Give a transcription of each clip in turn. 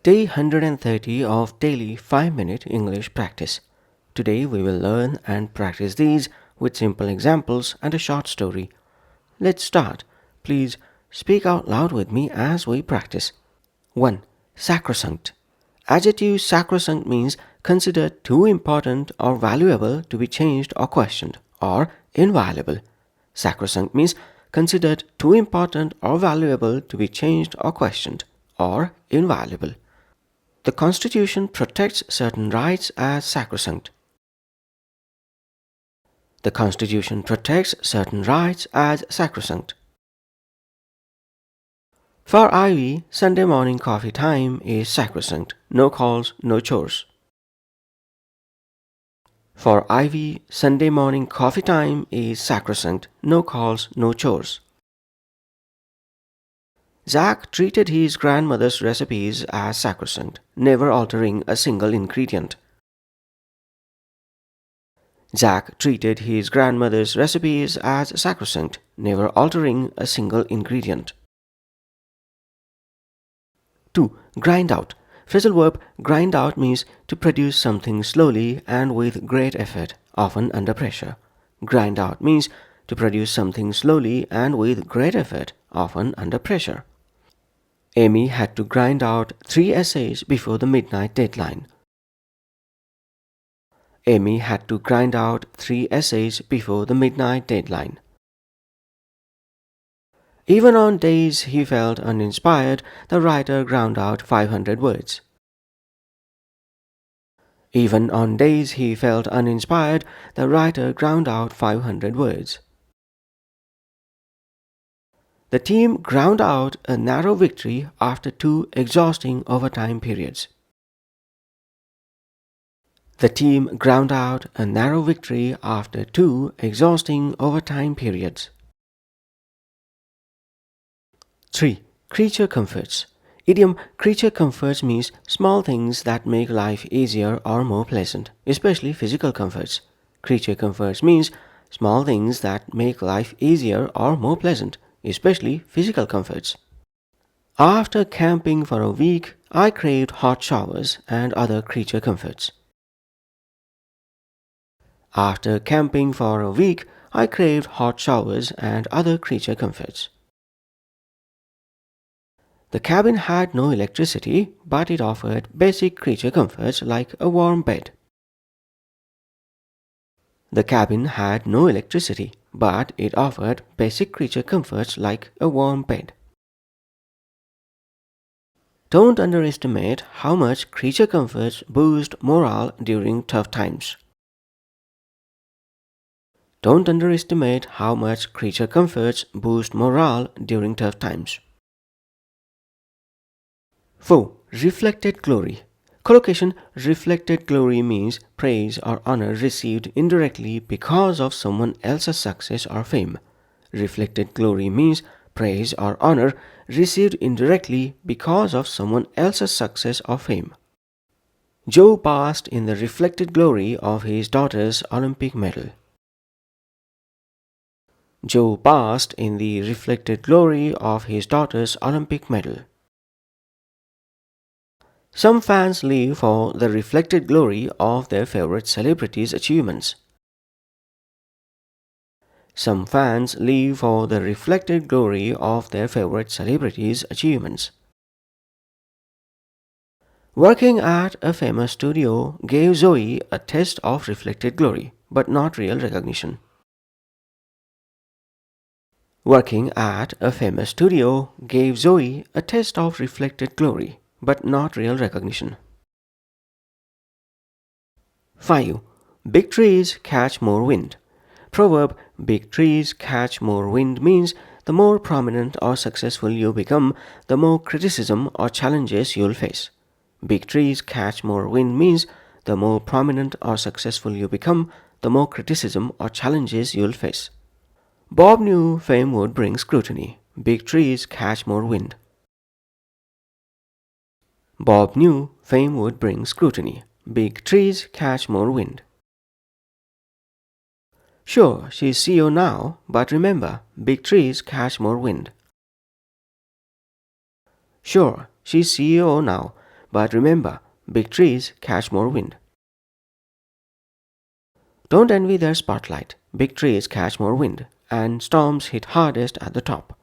Day 130 of daily 5-minute English practice. Today we will learn and practice these with simple examples and a short story. Let's start. Please speak out loud with me as we practice. 1. Sacrosanct. Adjective sacrosanct means considered too important or valuable to be changed or questioned, or inviolable. Sacrosanct means considered too important or valuable to be changed or questioned, or inviolable. The Constitution protects certain rights as sacrosanct. The Constitution protects certain rights as sacrosanct. For Ivy, Sunday morning coffee time is sacrosanct. No calls, no chores. For Ivy, Sunday morning coffee time is sacrosanct. No calls, no chores. Zach treated his grandmother's recipes as sacrosanct, never altering a single ingredient. Zach treated his grandmother's recipes as sacrosanct, never altering a single ingredient. 2. Grind out. Phrasal verb grind out means to produce something slowly and with great effort, often under pressure. Grind out means to produce something slowly and with great effort, often under pressure. Amy had to grind out 3 essays before the midnight deadline. Amy had to grind out 3 essays before the midnight deadline. Even on days he felt uninspired, the writer ground out 500 words. Even on days he felt uninspired, the writer ground out 500 words. The team ground out a narrow victory after 2 exhausting overtime periods. The team ground out a narrow victory after 2 exhausting overtime periods. 3. Creature comforts. Idiom creature comforts means small things that make life easier or more pleasant, especially physical comforts. Creature comforts means small things that make life easier or more pleasant, especially physical comforts. After camping for a week, I craved hot showers and other creature comforts. After camping for a week, I craved hot showers and other creature comforts. The cabin had no electricity, but it offered basic creature comforts like a warm bed. The cabin had no electricity, but it offered basic creature comforts like a warm bed. Don't underestimate how much creature comforts boost morale during tough times. Don't underestimate how much creature comforts boost morale during tough times. 4. Reflected glory. Collocation reflected glory means praise or honor received indirectly because of someone else's success or fame. Reflected glory means praise or honor received indirectly because of someone else's success or fame. Joe basked in the reflected glory of his daughter's Olympic medal. Joe basked in the reflected glory of his daughter's Olympic medal. Some fans live for the reflected glory of their favorite celebrities' achievements. Some fans live for the reflected glory of their favorite celebrities' achievements. Working at a famous studio gave Zoe a taste of reflected glory, but not real recognition. Working at a famous studio gave Zoe a taste of reflected glory, but not real recognition. 5. Big trees catch more wind. Proverb big trees catch more wind means the more prominent or successful you become, the more criticism or challenges you'll face. Big trees catch more wind means the more prominent or successful you become, the more criticism or challenges you'll face. Bob knew fame would bring scrutiny. Big trees catch more wind. Bob knew fame would bring scrutiny. Big trees catch more wind. Sure, she's CEO now, but remember, big trees catch more wind. Sure, she's CEO now, but remember, big trees catch more wind. Don't envy their spotlight. Big trees catch more wind, and storms hit hardest at the top.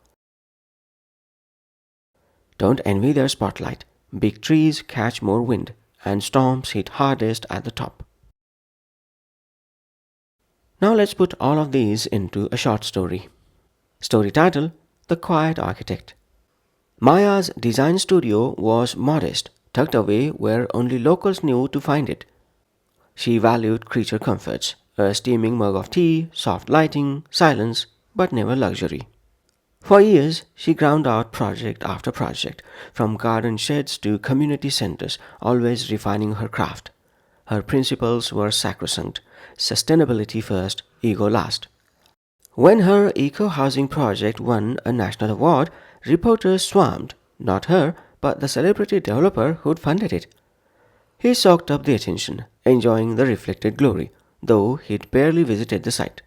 Don't envy their spotlight. Big trees catch more wind, and storms hit hardest at the top. Now let's put all of these into a short story. Story title: The Quiet Architect. Maya's design studio was modest, tucked away where only locals knew to find it. She valued creature comforts: a steaming mug of tea, soft lighting, silence, but never luxury. For years, she ground out project after project, from garden sheds to community centers, always refining her craft. Her principles were sacrosanct: sustainability first, ego last. When her eco-housing project won a national award, reporters swarmed, not her, but the celebrity developer who'd funded it. He soaked up the attention, enjoying the reflected glory, though he'd barely visited the site.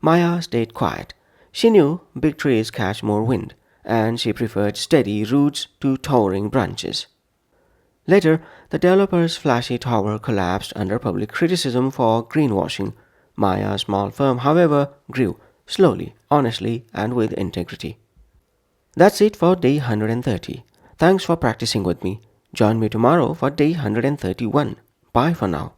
Maya stayed quiet. She knew big trees catch more wind, and she preferred steady roots to towering branches. Later, the developer's flashy tower collapsed under public criticism for greenwashing. Maya's small firm, however, grew slowly, honestly, and with integrity. That's it for day 130. Thanks for practicing with me. Join me tomorrow for day 131. Bye for now.